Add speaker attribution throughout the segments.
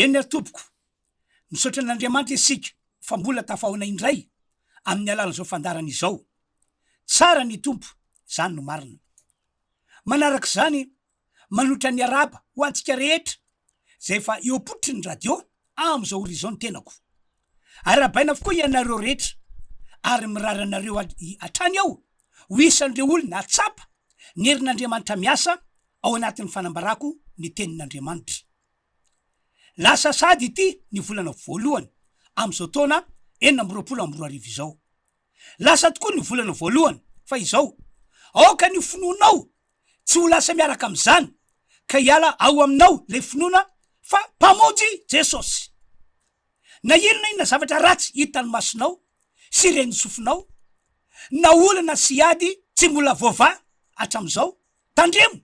Speaker 1: eny tompoko misaotra an'Andriamanitra isika fa mbola tafahona indray amin'ny alalan'izao fandarana izao. Tsara ny tompo, zany no marina. Manaraka zany manotra ny araba ho antsika rehetra zay fa eo potry ny radio am'izao horizon tenako. Arabaina avokoa ianareo rehetra ary mirary anareo hatrany ao ho isan'ireo olona atsapa ny herin'Andriamanitra miasa ao anatin'ny fanambarako ny tenin'Andriamanitra. Lasa sady ity ny volana voalohany am'izao taona 2024 izao. Lasa tokoa ny volana voalohany fa izao aoka ny finoanao tsy ho lasa miaraka am'izany ka hiala ao aminao le finoana fa mpamonjy Jesosy. Na inona zavatra ratsy hitany masonao sy reny sofinao, na olana sy ady tsy mbola voava hatram'izao, tandremo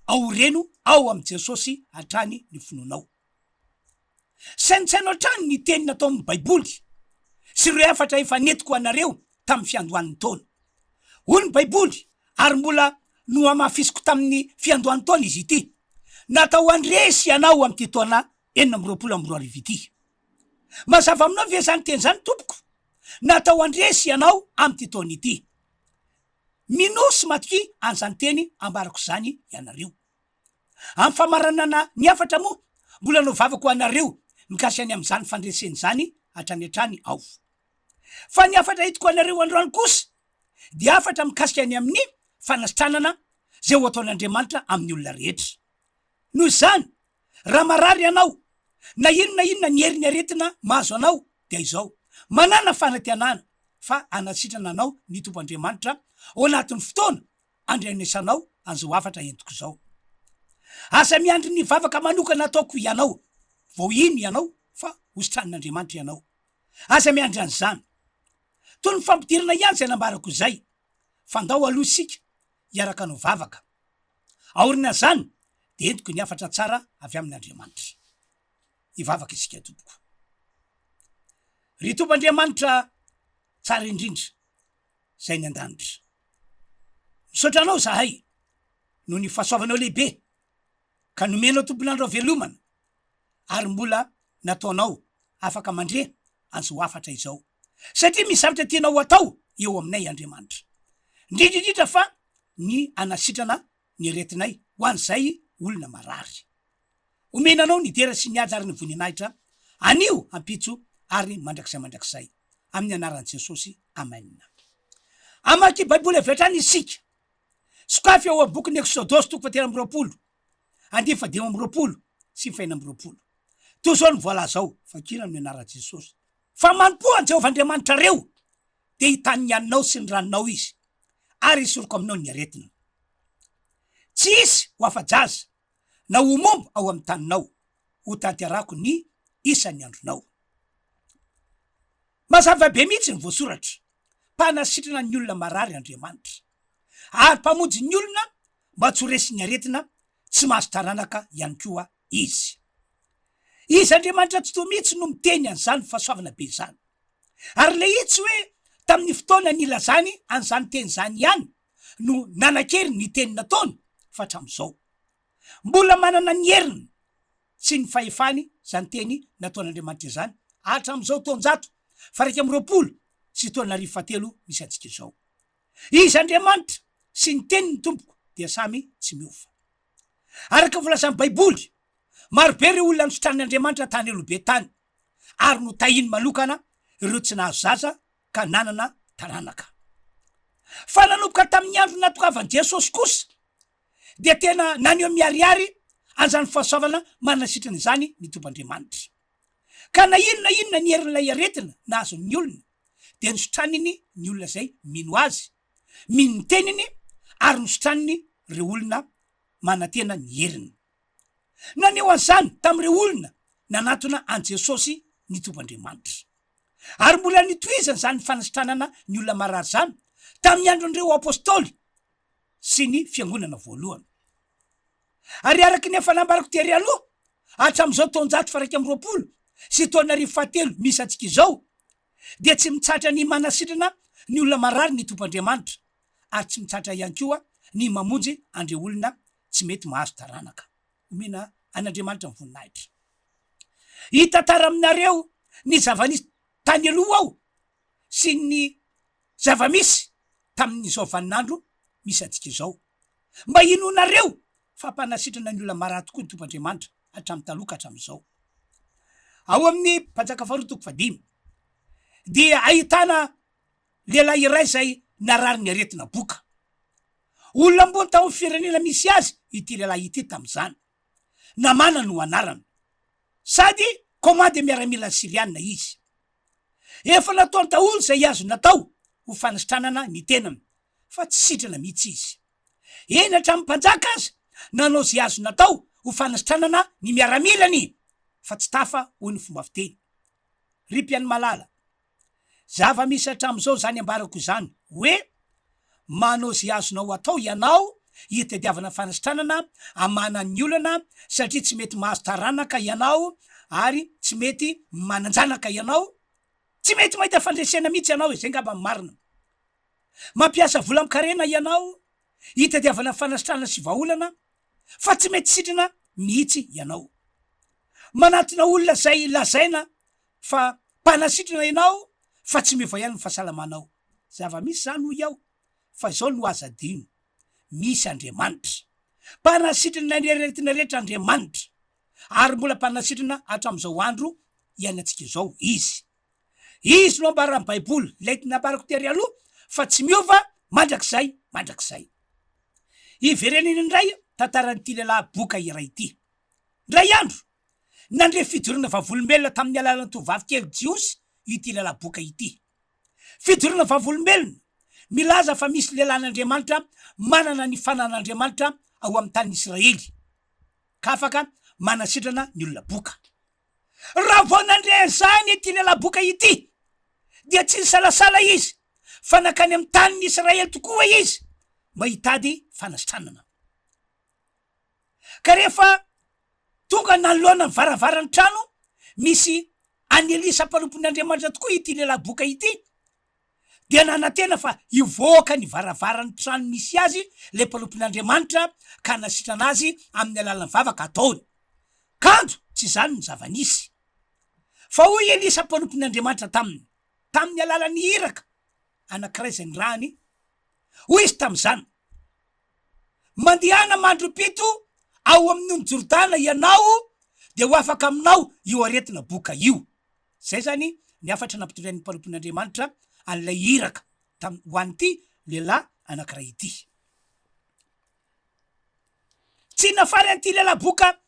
Speaker 1: ao reno ao am' Jesosy hatrany ny finoanao. Sainsainao hatrany ny teny natao amin'ny Baiboly sy reo efatra efa netiko anareo tamin'ny fiandohan'ny taona. Hoy ny Baiboly ary mbola no amafisiko tamin'ny fiandohan'ny taona izy ity. Natao andresy ianao am'ty taona 2024 ity. Mazava aminao ve zany teny zany tompoko? Natao andresy ianao am'ty taona ity. Minosy matoky an'izany teny ambarako zany ianareo. Amin'ny famaranana ny afatra moa mbola no vavako anareo mikasiany am'izany fandreseny zany hatrany hatrany ao. Fa ny afatra hitako anareo androany kosa dia afatra mikasiany amin'ny fanasitranana zay ho ataon'Andriamanitra amin'ny olona rehetra. Noho izany, raha marary ianao na inona ny heriny aretina mahazo anao dia izao, manana fanantenana fa anasitrana anao ny Tompoandriamanitra ao anatin'ny fotoana andrenesanao an'izao afatra entiko izao. Asa miandry ny vavaka manokana ataoko ianao, vao ino ianao fa hositran'Andriamanitra ianao. Asa miandry an'izany. Toy ny fampidirana ihany zay nambarako izay, fandao aloha isika hiaraka no vavaka. Aorina zany dia entiko ny afatra tsara avy amin'Andriamanitra. Hivavaka isika tompoko. Ry Tompoandriamanitra tsara indrindra zay ny an-danitra. Misaotra anao zahay no ny fahasoavanao lehibe ka nomenao tompon'andro avelomana ary mbola nataonao afaka mandre an'izao afatra izao. Satria misy zavatra tianao atao eo aminay Andriamanitra. Indrindrindrindra fa ny anasitrana ny aretinay ho an'izay olona marary. Omenanao ny dera sy ny ady ary ny voninahitra anio ampitso ary mandrakizay amin'ny anaran'i Jesosy. Amen. Amaky Baiboly avy hatrany isika. Sokafy ao amin'ny bokin'ny Exodosy 20 andiny 520 sy 420. Toy izao ny voalaza ao, fakira amin'ny anaran'i Jesosy. Fa manompo an Jehovah Andriamanitra reo dia hitany ny haninao sy ny ranonao izy ary hisoroko aminao ny aretina. Tsy hisy ho afa-jaza na ho momba ao amin'ny taninao, ho tanterako ny isan'ny andronao. Mazava be mihitsy ny voasoratra, mpanasitrana ny olona marary Andriamanitra ary mpamonjy ny olona mba tsy ho resy ny aretina tsy mahazo taranaka ihany koa izy. Izy Andriamanitra tsy toa mihitsy no miteny an'izany fahasoavana be zany. Ary le itsy hoe tamin'ny fotoana nilazany an'izany teny zany ihany no nanan-kery ny teny nataony fa hatram'izao. Mbola manana ny heriny sy ny fahefany zany teny nataon'Andriamanitra izany hatram'izao taonjato 120 sy taona 107 misy antsika izao. Izy Andriamanitra sy ny tenin'ny tompoko dia samy tsy miova. Araka volazan'ny Baiboly, marobe ireo olona nisotran'Andriamanitra tany alobe tany ary no tahiny manokana ireo tsy nahazo zaza ka nanana taranaka. Fa nanomboka tamin'ny andro natokavan'i Jesosy kosa dia tena naneo miariary an'izany fahasoavana manasitrana izany ny Tompoandriamanitra. Ka na inona ny herin'ilay aretina nahazo ny olona dia nisotraniny ny olona zay mino azy, mino ny teniny ary nisotraniny ireo olona manantena ny heriny. Naneo an'izany tamin'ireo olona nanatona an Jesosy ny Tompoandriamanitra. Ary mbola nitohizana zany fanasitranana ny olona marary zany tamin'ny andron'ireo apôstôly sy ny fiangonana voalohany. Ary araky ny efa nambarako tery aloha hatram'izao taonjato 120 sy taona 107 misy antsika izao dia tsy mitsatra ny manasitrana ny olona marary ny Tompoandriamanitra ary tsy mitsatra ihany koa ny mamonjy andreo olona tsy mety mahazo taranaka. Omena an'Andriamanitra ny voninahitra. hitantara aminareo ny zava-nisy tany aloha ao sy ny zava-misy tamin'izao vaninandro misy atsika zao, mba inonareo fampanasitrana ny olona marary tokoa ny tompandriamanitra hatramin'ny taloha ka hatramin'izao. Ao amin'ny mpanjaka faharoa toko 5 dia ahitana lehilahy iray zay narary ny aretina boka. Olona ambony tao firenena misy azy ity lehilahy ity tam'izany, Namana no anarany, sady komande miaramila siriana izy. Efa nataony daholo zay azo natao ho fanasitranana ny tenany fa tsy sitrana mihitsy izy. Eny hatramin'ny mpanjaka azy nanao zay azo natao ho fanasitranana ny miaramilany fa tsy tafa ho ny fomba fiteny. Ry mpiany malala, zava-misy hatramin'izao zany ambarako zany hoe manao zay azonao atao ianao hitadiavana fanasitranana amanan'ny olana satria tsy mety mahazo taranaka ianao ary tsy mety mananjanaka ianao, tsy mety mahita fandresena mihitsy ianao zay ngamba marina. Mampiasa vola mikarena ianao hitadiavana fanasitranana sy vahaolana fa tsy mety sitrana mihitsy ianao. Manatona olona zay lazaina fa mpanasitrana ianao fa tsy mivoa ihany ny fahasalamanao. Zava-misy zany hoy aho fa zao no aza adino, misy Andriamanitra mpanasitrana ny aretina rehetra, Andriamanitra ary mbola mpanasitrana hatramin'izao andro iainantsika zao izy. Izy no ambarany Baiboly lety nambarako tery aloha fa tsy miova mandrakizay mandrakizay. Ivereniny indray tantaran'ity lehilahy boka iray ity. Ndray andro nandre fijorona vavolombelona tamin'ny alalan'ny tovavy kely Jiosy ity lehilahy boka ity. Fijorona vavolombelona milaza fa misy lehilahin'Andriamanitra manana ny fanan'Andriamanitra ao amin'ny tany Israely ka afaka manasitrana ny olona boka. Raha vao nandre zany ity lehilahy boka ity dia tsy salasala izy fa nakany amin'ny tanin'ny Israely tokoa izy mba hitady fanasitranana. Ka rehefa tonga nanoloana ny varavarany trano misy Anelisa mpanompon'Andriamanitra tokoa ity lehilahy boka ity, dia nanantena fa ivoaka ny varavarany trano misy azy le mpanompon'Andriamanitra ka nasitrana azy amin'ny alalan'ny vavaka ataony. Kanto tsy zany ny zava-nisy fa hoy Elisa mpanompon'Andriamanitra tamin'ny alalan'ny iraka anankiray zay ny rahany, hoy izy tam'izany: mandehana mandro pito ao amin'ny Jordana ianao de ho afaka aminao io aretina boka io. Zay zany ny afatra nampitovian'ny mpanompon'Andriamanitra an'ilay iraka ho an'ity lehilahy anankiray ity. Tsy nafary an'ity lehilahy boka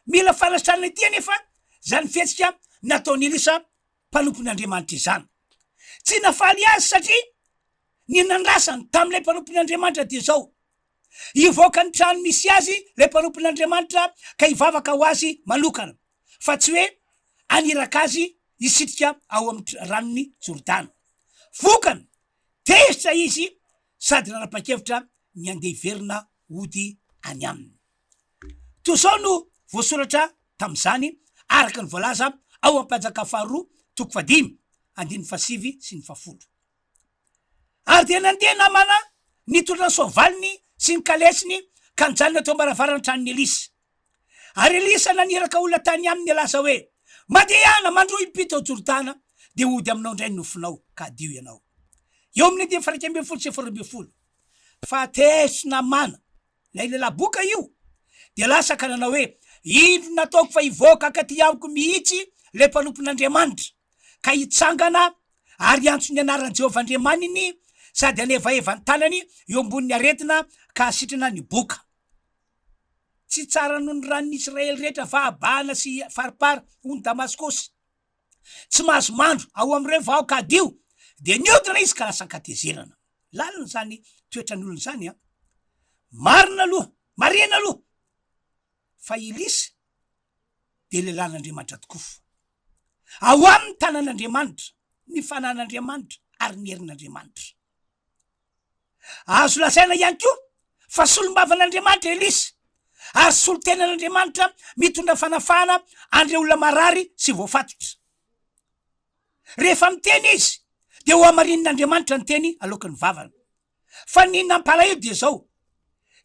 Speaker 1: mila fanasitranana ity anefa zany fihetsika nataony Elisa mpanompon'Andriamanitra izany. Tsy nafaly azy satria ny nandrasany tam'ilay mpanompon'Andriamanitra dia zao: ivoaka ny trano misy azy le mpanompon'Andriamanitra ka hivavaka ho azy manokana, fa tsy hoe aniraka azy hisitrika ao amin'ny ranony Jordana. Vokany tezitra izy sady nanapa-kevitra ny andeha hiverina ody any aminy. Toy zao no voasoratra tam'izany araka ny voalaza ao am-mpanjaka faharoa toko 5 andiny 7 sy ny 10. Ary dia nandeha Namana nitondra ny soavaliny sy ny kalesiny ka nijanona teo ambaravarany tranon'ny Elisa. Ary Elisa naniraka olona tany aminy laza hoe: mandehana mandroy pito Jordana de ody aminao ndray ny nofinao ka dio ianao. Eo amin'ny 1 sy 12 fa tesy Namana lay lehilahy boka io de lasa ka nanao hoe: indro nataoko fa hivoaka akaty amiko mihitsy le mpanompon'Andriamanitra ka hitsangana ary antso ny anaran'i Jehovah Andriamaniny sady anevaeva ny tanany eo ambonin'ny aretina ka asitrana ny boka. Tsy tsara noho ny ranon'ny Israely rehetra fahabahana sy faripara hony Damaskosy tsy mahazo mandro ao am'ireo vao ka dio de niodina izy ka lasa ankatezerana. Lalina zany toetran'olona zany marina aloha, marina aloha fa Elisa de lehilahin'Andriamanitra tokoa. Ao amin'ny tanan'Andriamanitra ny fanan'Andriamanitra ary ny herin'Andriamanitra. Azo lasaina ihany koa fa solombavan'Andriamanitra Elisa ary solo-tenan'Andriamanitra mitondra fanafana andreo olona marary sy voafatotra. Rehefa miteny izy de ho amarin'Andriamanitra ny teny alokan'ny vavana. Fa ny nampalaelo dia zao: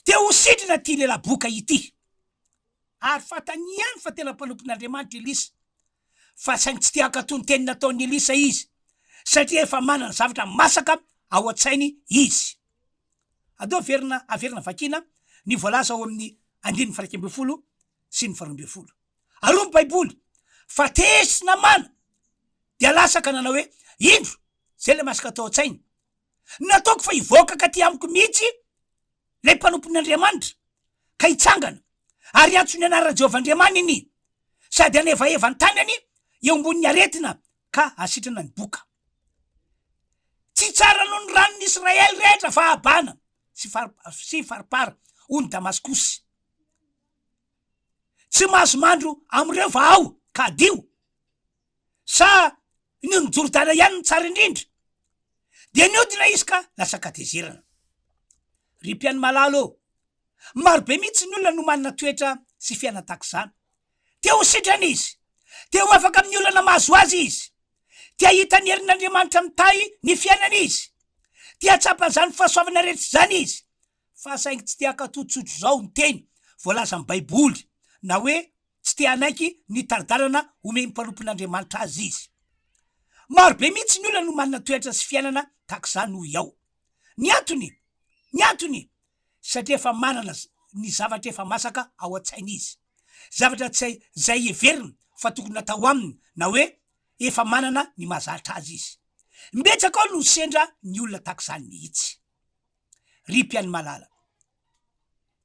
Speaker 1: te ho sitrana ty lehilahy boka ity. Ary fatany ihany fa tena mpanompon'Andriamanitra Elisa fa saingy tsy tia akatony teny nataony Elisa izy satria efa manana zavatra masaka ao an-tsainy izy. Adao averina vakina ny voalaza ao amin'ny 120 sy ny 20. Aroa ny baiboly fa tesina mana dia lasaka nanao hoe indro zay le masaka atao an-tsainy nataoko fa hivoaka ka ty amiko mihitsy lay mpanompon'Andriamanitra ka hitsangana ary antso ny anarana Jehovahandriamaniny sady anevaeva ny tanany eo ambon'ny aretina ka asitrana ny boka. Tsy tsara noho ny ranon'ny Israely rehetra fa abana sy faripara ony Damaskosy. Tsy mahazo mandro am'ireo va ao ka adio sa ny Jordana ihany ny tsara indrindra dia niodina izy ka lasa katezerana. Ry mpiany malalo, marobe mihitsy ny olona no manana toetra sy fiaina tahak'izany. Tia ho sitrana izy, tia ho afaka amin'ny olana mahazo azy izy, tia hita ny herin'Andriamanitra mitay ny fiainana izy, tia tsapany zany fahasoavana rehetra zany izy, fa saingy tsy tia akatotsotro zao ny teny voalaza amin'ny baiboly na hoe tsy tia anaiky ny taridarana omeny mpanompon'Andriamanitra azy izy. Marobe mihitsy ny olona no manana toetra sy fiainana tahak'izany hoy aho. Ny antony satria efa manana ny zavatra efa masaka ao an-tsainy izy, zavatra zay heverina fa tokony natao aminy na hoe efa manana ny mahazatra azy izy. Mbetsaka ao no sendra ny olona tahak'izany mihitsy. Ry mpiany malala,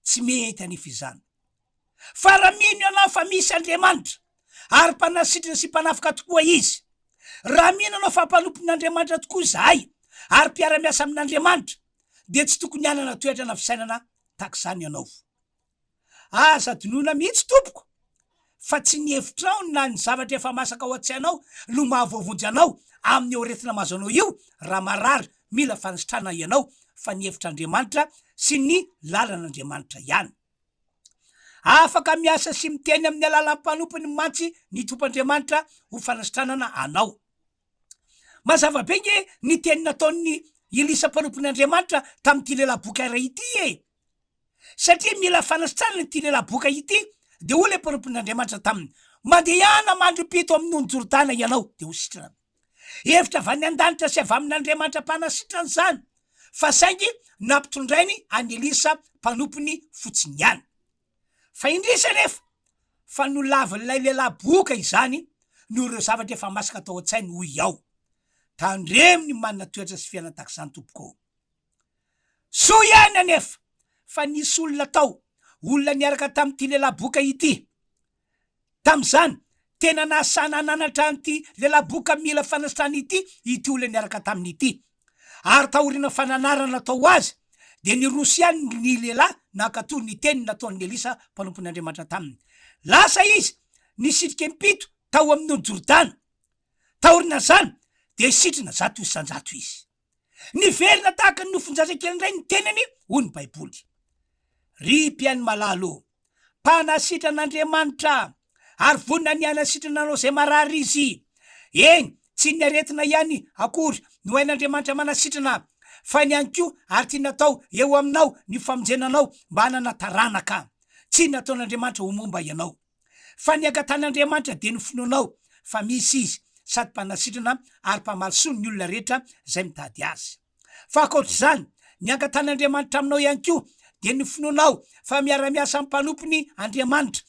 Speaker 1: tsy mety anefa izany fa raha mino ianao fa misy Andriamanitra ary mpanasitrana sy mpanafika tokoa izy, raha mino anao fa mpanompon'Andriamanitra tokoa zahay ary mpiara-miasa amin'Andriamanitra dia tsy tokony hanana toetra na fisainana tahak'izany ianao. Aza dinoina mihitsy tompoko fa tsy ny hevitrao na ny zavatra efa masaka ao an-tsainao no mahavoavonjy anao amin'ny oretina mahazo anao io raha marary mila fanasitrana ianao fa ny hevitr'Andriamanitra sy ny lalan'Andriamanitra ihany. Afaka miasa sy miteny amin'ny alalan'ny mpanompony mantsy ny tomp'Andriamanitra ho fanasitranana anao. Mazava be nge ny teny nataon'ny Elisa mpanompon'Andriamanitra tamin'ity lehilahy boka iray ity satria mila fanasitranana ity lehilahy boka ity de ho le mpanompon'Andriamanitra taminy mandehana mandro-pito amin'ny Jordana ianao de ho sitrana. Hevitra avy any an-danitra sy avy amin'Andriamanitra mpanasitrana zany fa saingy nampitondrainy any Elisa mpanompony fotsiny ihany. Fa indrisa nefa fa no lavin'ilay lehilahy boka izany no ireo zavatra efa masaka atao an-tsainy hoy aho. Tandreminy manana toetra sy fiaina tahak'izany tompoko. So ihany anefa fa nisy olona tao, olona niaraka tamin'ity lehilahy boka ity. Tam'izany tena nasana nanatra an'ity lehilahy boka mila fanasitrana ity olona niaraka taminy ity. Ary tahorina fananarana atao azy de niroso ihany ny lehilahy nankatoy ny teny nataon'ny Elisa mpanompon'Andriamanitra taminy. Lasa izy nisitrika impito tao amin'ny Jordana. Tahorina zany de sitrina 100 isan-jato izy. Niverina tahaka ny nofonjazakely indray ny tenany hoy ny baiboly. Ry mpiany malalo, mpanasitran'Andriamanitra ary vonina ny anasitrana anao zay marary izy. Eny, tsy ny aretina ihany akory no hain'Andriamanitra manasitrana fa ny ihany koa ary tia natao eo aminao ny famonjenanao mba hanana taranaka. Tsy nataon'Andriamanitra ho momba ianao fa ny angatan'Andriamanitra de ny finoanao fa misy izy sady mpanasitrana ary mpamalisoa ny olona rehetra zay mitady azy. Fa akoatr'izany ny angatan'Andriamanitra aminao ihany koa de ny finoanao fa miara-miasa amin'ny mpanompony Andriamanitra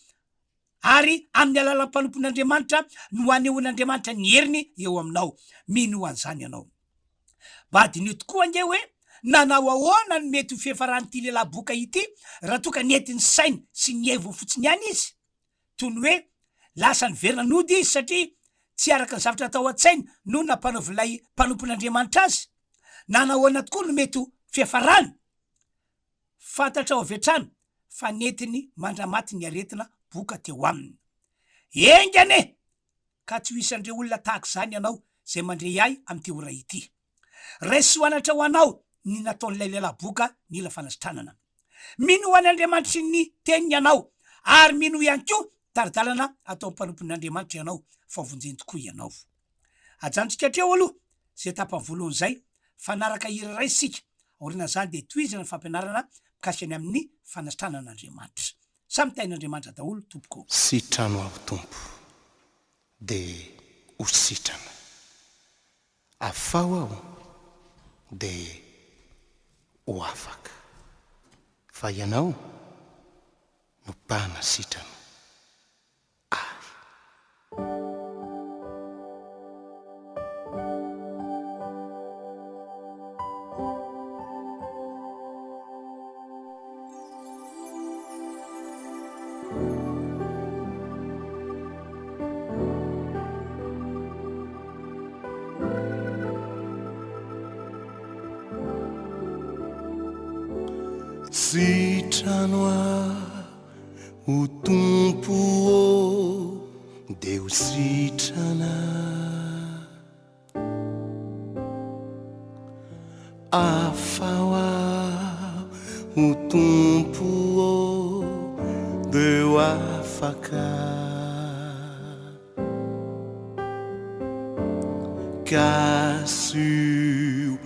Speaker 1: ary amin'ny alalan'ny mpanompon'Andriamanitra no anehoan'Andriamanitra ny heriny eo aminao. Mino an'izany ianao. Badin'io tokoa nge hoe nanao ahoana ny mety ho fiafaran'ity lehilahy boka ity raha toka nentin'ny sainy sy ny heviny fotsiny ihany izy. Toy ny hoe lasa niverina nody izy satria tsy araka ny zavatra atao an-tsainy no nampanaov'ilay mpanompon'Andriamanitra azy. Nanao ahoana tokoa no mety ho fiafarany. Fantatra ao avetrany fa nentiny mandramaty ny aretina boka teo aminy. Engane ka tsy ho isan'ireo olona tahak'izany ianao zay mandre ahy amin'ity ora ity. Raisoanatra ho anao ny nataon'ilay lehilahy boka nila fanasitranana. Mino ho an'Andriamanitra sy ny teniny ianao ary mino ihany koa taridalana atao mpanompon'Andriamanitra ianao fa vonjeny tokoa ianao. Ajanontsika treo aloha zay tapany voalohany zay fanaraka iraray sika aoriana zany de toizana fampianarana mikasika amin'ny fanasitranan'Andriamanitra. Samy tain'Andriamanitra daholo tompoko.
Speaker 2: Sitrano avy tompo de ho sitrana afao aho dia ho afaka fa ianao no mpana sitrana sitrano aho ho tompo ô dia ho sitrana afao aho ho tompo ô dia ho afaka kasio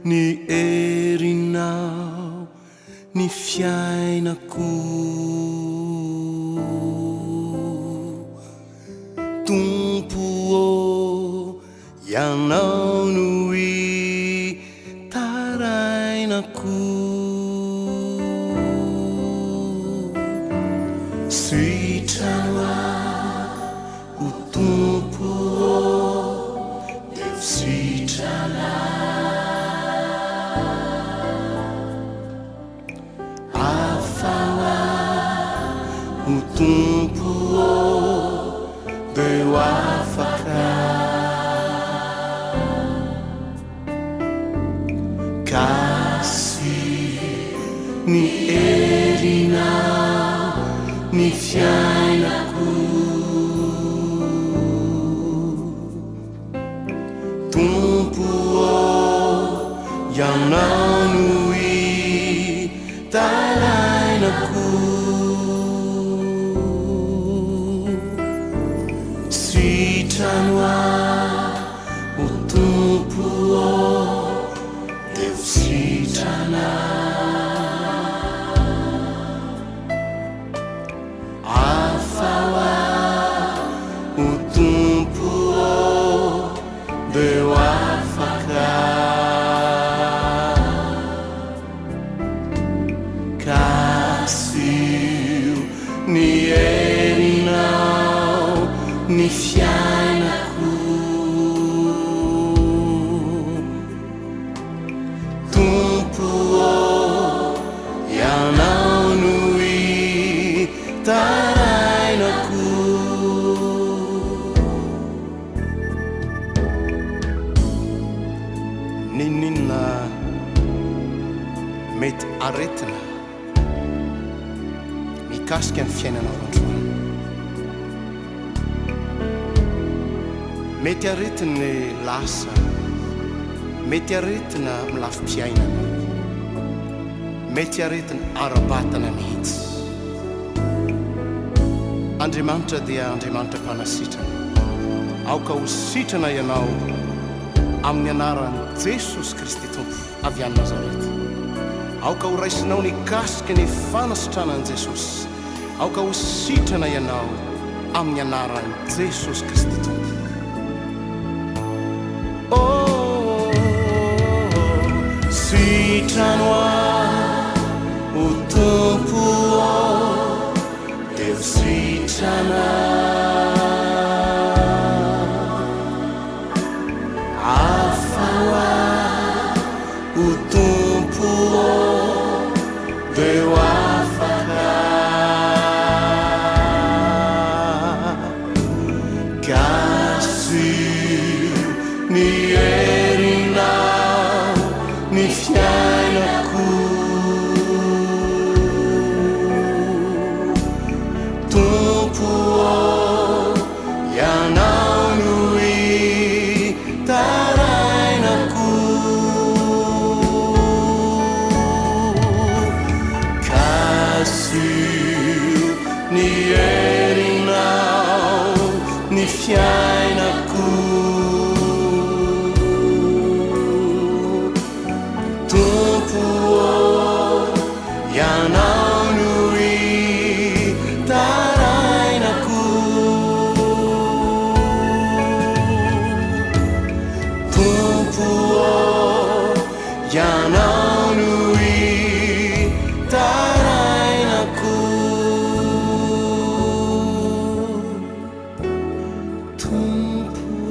Speaker 2: ny erinao ny fiainako tompo ô ianao no hitarainako sitrano aho ho tompo ô dia ho sitrana o tompo dia ho afaka kasio ny erinao ny fiainako tompo ianao no hitarainako sitrano aho ho tompo dia ho sitrana afao aho ho tompo dia ho afaka kasio ny erinao ny fiainako tompo ianao no hitarainako ninninona mety aretina mikasika ny fiainanao androany mety aretina lasa mety aretina milafim-piainana mety aretina arabatana mihitsy andriamanitra dia andriamanitra mpanasitrana aoka ho sitrana ianao amin'ny anarany jesosy kristy tompo avy any nazareta aoka ho raisinao ny kasika ny fanasitranany jesosy aoka ho sitrana ianao amin'ny anarany jesosy kristy tompo sitrano aho ho tompo dia ho sitrana afao aho ho tompo dia ho afaka kasio ny erinao ny fiainako tompo ianao no hitarainako kasio ny erinao ny fiainako tompo ianao no hitarainako ianao no hitarainako tompo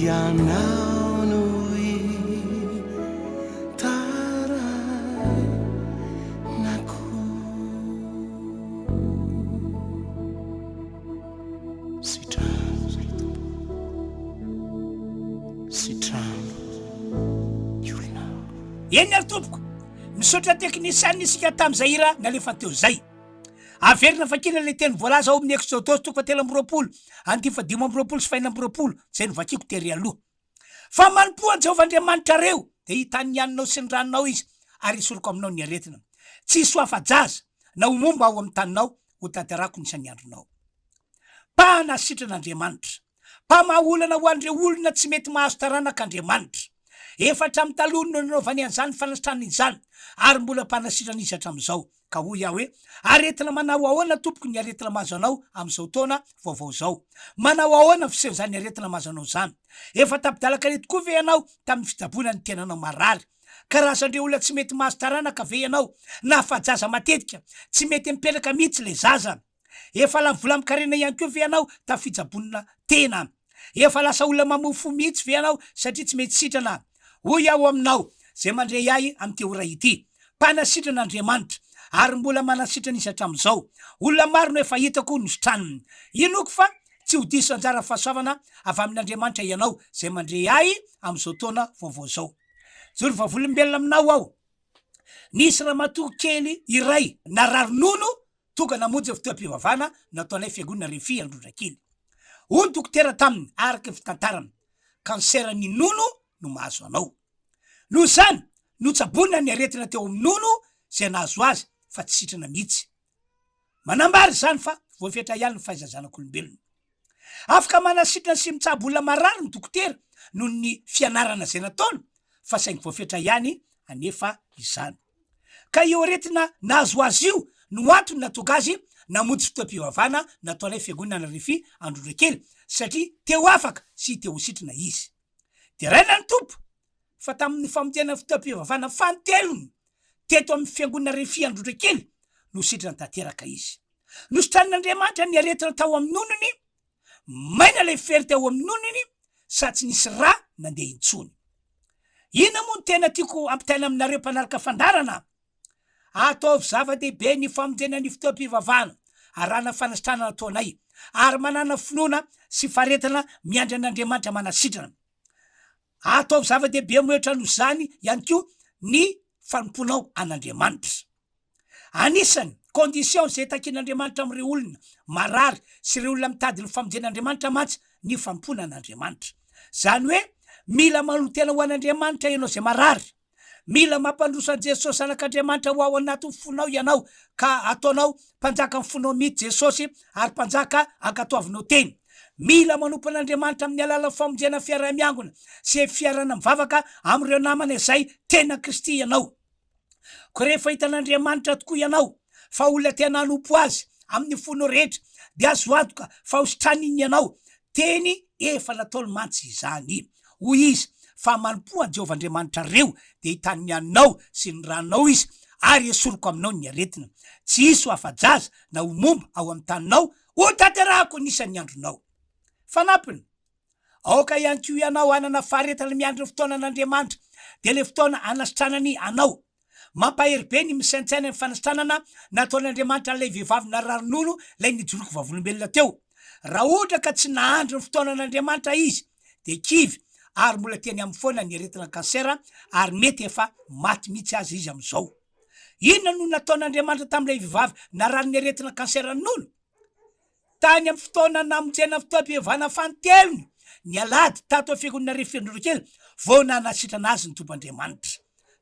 Speaker 2: ianao no hitarainako sitrano zay tompo sitrano iolona
Speaker 1: eny ary tompoko misaotra teknisiany isika tam'izay ira nalefa teo zay averina fakina le teny voalaza ao amin'ny exodosy toko fatelo ambiroapolo anty fa 5 ambiroapolo sy 4 ambiroapolo zay no vakiko tery aloha fa manompoa Jehovahandriamanitra reo de hitany ianinao sy ny ranonao izy ary isoroko aminao ny aretina tsy soafa-jaza na ho momba ao amin'ny taninao ho tanterako ny isaniandronao panasitran'Andriamanitra pamaolana ho andreo olona tsy mety mahazo taranak'Andriamanitra efatra amin'ny taloha no nanaovany an'izany fanasitranany izany ary mbola mpanasitrana izy hatramin'izao ka hoy iaho hoe aretina manao ahoana tompoko ny aretina mahazo anao amin'izao taona vaovao zao manao ahoana fiseho'izany aretina mahazo anao zany efa tapidalaka re tokoa ve ianao tamin'ny fitsaboana ny tenanao marary karazandreo olona tsy mety mahazo taranaka ve ianao na fajaza matetika tsy mety mipetraka mihitsy le zaza efa vola mikarena ihany koa ve ianao tafijabonina tena efa lasa olona mamofo mihitsy ve ianao satria tsy mety sitrana hoy aho aminao zay mandray ahy amin'ny teora ity mpanasitran'Andriamanitra ary mbola manasitrana izy hatramin'izao olona maro no efa hitako no sitraniny inoko fa tsy ho diso anjara fahasoavana avy amin'Andriamanitra ianao zay mandray ahy amin'izao taona vaovao zao zoro vavolombelona aminao aho nisy ramatoa kely iray nararonono tonga namonjy fotoam-pivavahana nataonay fiangonana Refy Androndrakely ony dokotera taminy araka fitantarana kanseran'ny nono no mahazo anao noho zany notsabonina ny aretina teo amin'ny nono zay nahazo azy fa tsy sitrana mihitsy manambary zany fa voafetra ihany ny fahaizazanak'olombelona afaka manasitrana sy mitsabo olona marary ny dokotera noho ny fianarana zay nataony fa saingy voafetra ihany anefa izany ka io aretina nahazo azy io no antony natonga azy namonjy fotoam-pivavahana nataonay fiangonana Refy Androndrakely satria teo afaka sy teo sitrana izy de raina ny tompo fa tamin'ny famodiana fotoam-pivavahana fantelony teto amin'ny fiangonana Refy Androndrakely no sitrana tanteraka izy nositran'Andriamanitra ny aretina tao amin'ny nonony maina lay fery tao amin'ny nonony sa tsy nisy ra nandeha intsony ina moa ny tena tiako ampitaina aminareo mpanaraka fandarana ataovy zava-dehibe ny famojena ny fotoam-pivavahana arahana fanasitrana nataonay ary manana finoana sy faretana miandry an'Andriamanitra manasitrana ataovy zava-dehibe moetra no zany ihany koa ny fanomponao an'Andriamanitra anisany condition zay takin'Andriamanitra amin'ireo olona marary sy ireo olona mitady ny famonjen'Andriamanitra mantsy ny fampona an'Andriamanitra zany hoe mila manotena ho an'Andriamanitra ianao zay marary mila mampandrosa an Jesosy anak'Andriamanitra ho ao anaty fonao ianao ka ataonao mpanjaka ny fonao mihitsy Jesosy ary mpanjaka ankatoavinao teny mila manompo an'Andriamanitra amin'ny alala famonjena fiarah-miangona sy fiarana mivavaka amin'ireo namana izay tena Kristy ianao ko rehefa hitan'Andriamanitra tokoa ianao fa olona tena hanompo azy amin'ny fonao rehetra de azo adoka fa hositraniny ianao teny efa nataony mantsy izany hoy izy fa manompo an Jehovahandriamanitra reo de hitany anao sy ny ranonao izy ary esoroko aminao ny aretina tsy isy ho afa-jaza na ho momba ao amin'ny taninao ho tanterahako nisan'ny andronao fanampiny aoka ihany ko ianao anana faharetana miandry ny fotoana an'Andriamanitra de le fotoana anasitranany anao mampahery be ny misaintsaina ny fanasitranana nataon'Andriamanitra lay vehivavy nararonono lay nijoroko vavolombelona teo raha ohatra ka tsy nahandry ny fotoana an'Andriamanitra izy de kivy ary mbola teny amin'ny foana ny aretina kansera ary mety efa maty mihitsy azy izy am'izao inona no nataon'Andriamanitra tamin'ilay vehivavy narary ny aretina kansera nono tany amin'ny fotoana namonjena fotoam-pivavahana fantelony ny alady tato fiangonana Refy Androndrakely vao nanasitrana azy ny tompo'Andriamanitra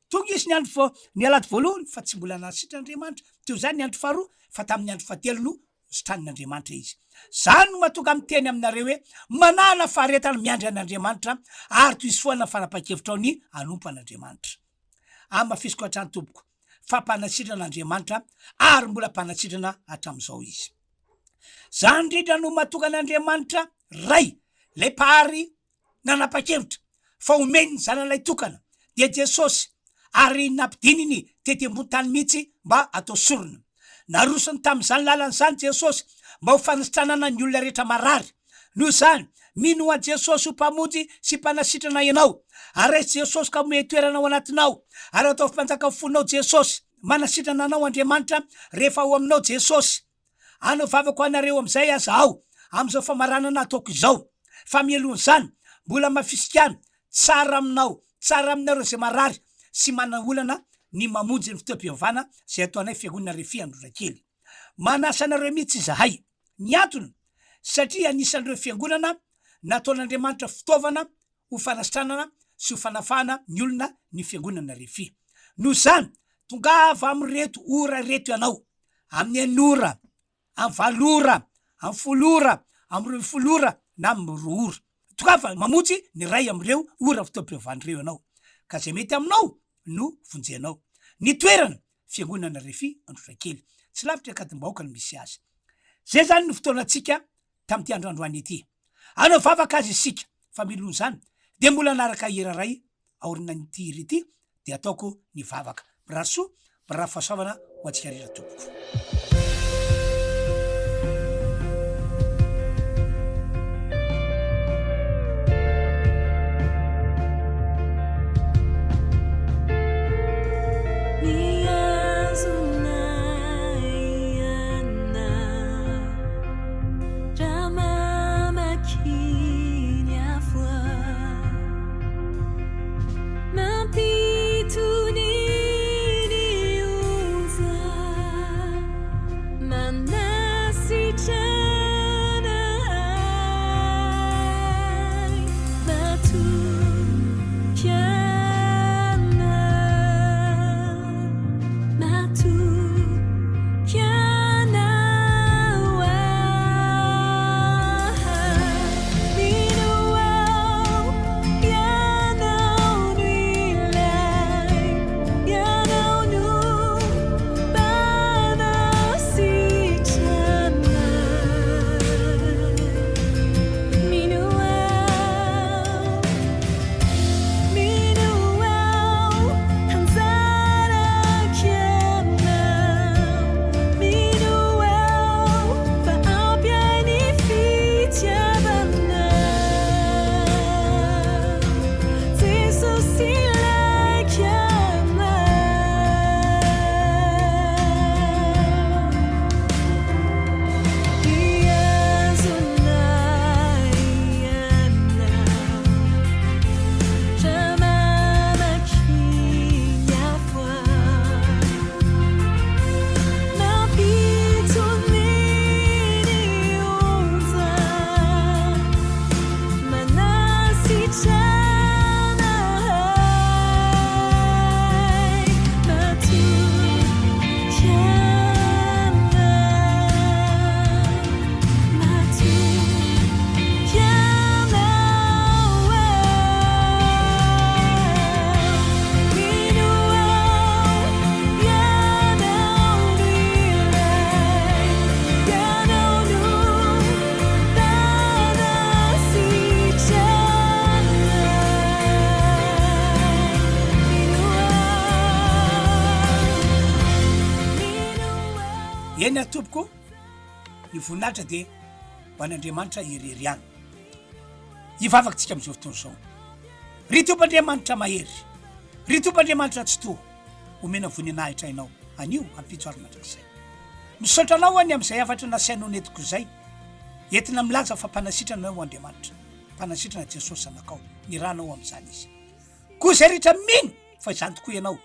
Speaker 1: tonga izy ny andro ny alady voalohany fa tsy mbola nasitran'Andriamanitra teo zany ny andro faharoa fa tamin'ny andro fahatelo no sitran'Andriamanitra izy zany no mahatonga amin'ny teny aminareo hoe manana faharetana miandry an'Andriamanitra ary toy isy foana fanapa-kevitra ao ny anompo an'Andriamanitra amafisiko hatrany tompoko fa mpanasitrana an'Andriamanitra ary mbola mpanasitrana hatramin'izao izy zany indrindra no mahatonga an'Andriamanitra ray lay pahary nanapa-kevitra fa omeny ny zanan'ilay tokana dia Jesosy ary nampidininy tety ambony tany mihitsy mba atao sorona. Narosony tamin'izany lalan'izany Jesosy mba ho fanisitranana ny olona rehetra marary. Noho izany mino a Jesosy ho mpamonjy sy mpanasitrana ianao. Araisy Jesosy ka mome toerana ao anatinao, ary atao mpanjaka fonao Jesosy, manasitrana anao Andriamanitra rehefa ao aminao Jesosy. Anao vavako anareo am'izay azaho am'izao famaranana ataoko izao. Fa mielon'izany mbola mafisikana tsara aminao, tsara aminareo zay marary sy mana olana ny mamonjy ny fotoam-pivavahana zay ataonay fiangonana Refia Androrakely. Manasa anareo mihitsy izahay. Ny antony satria anisan'ireo fiangonana nataon'Andriamanitra fitaovana ho fanasitranana sy ho fanafahana ny olona ny fiangonana Refia. Noho izany tongava am'reto ora reto ianao, amin'ny enora, amin'ny valora, amin'ny folora, amin'ny roa folora na amin'ny roa ora. Tongava mamonjy ny ray am'ireo ora fotoam-pivavahan'ireo ianao. Ka zay mety aminao no vonjenao. Ny toerana fiangonana Refia Androrakely, tsy lavitra Katim-bahoaka no misy azy. Zay zany ny fotoanantsika tamin'ity androandroany ity. Anao vavaka azy isika, fa milony zany dia mbola naraka hira ray aorina nyity hira ity dia ataoko ny vavaka. Birasoa, bira fahasoavana ho antsika rira tompoko. Eny atompoko ny voninahitra dia ho an'Andriamanitra ireriana. Hivavakantsika amin'izao fotoana izao. Ry Tompoandriamanitra mahery, ry Tompoandriamanitra tsy toa, omena voninahitra ianao anio ampitsoarina mandrakizay. Misaotra anao any amin'izay afatra nasainao netiko izay, entina milaza fa mpanasitrana ao Andriamanitra, mpanasitrana Jesosy anakao, ny ranao amin'izany izy. Koa izay rehetra mino fa izany tokoa ianao,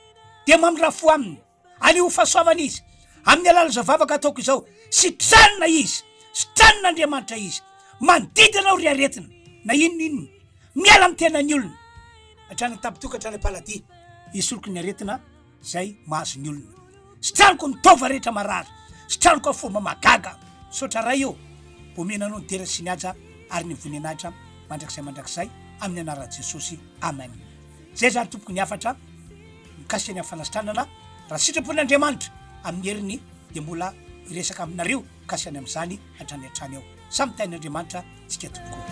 Speaker 1: dia mamorafo aminy, anio fahasoavana izy. Amin'ny alala zao vavaka ataoko izao, sitranina izy, sitranina Andriamanitra izy, manodidina ao ry aretina, na inona, miala amin'ny tenany olona. Hatrany tapitoka, hatrany palady, hisoloky ny aretina zay mahazo ny olona. Sitraniko ny taova rehetra marary, sitraniko fomba magaga, sotra ray eo, omena anao ny tera sy ny aja ary ny voninahitra mandrakizay amin'ny anaran'i Jesosy. Amen. Zay zany tompoko ny afatra mikasika ny afanasitranana raha sitrapon'Andriamanitra amin'ny heriny dia mbola iresaka aminareo kasany amin'izany hatrany hatrany ao. Samy tain'Andriamanitra tsika tompoko.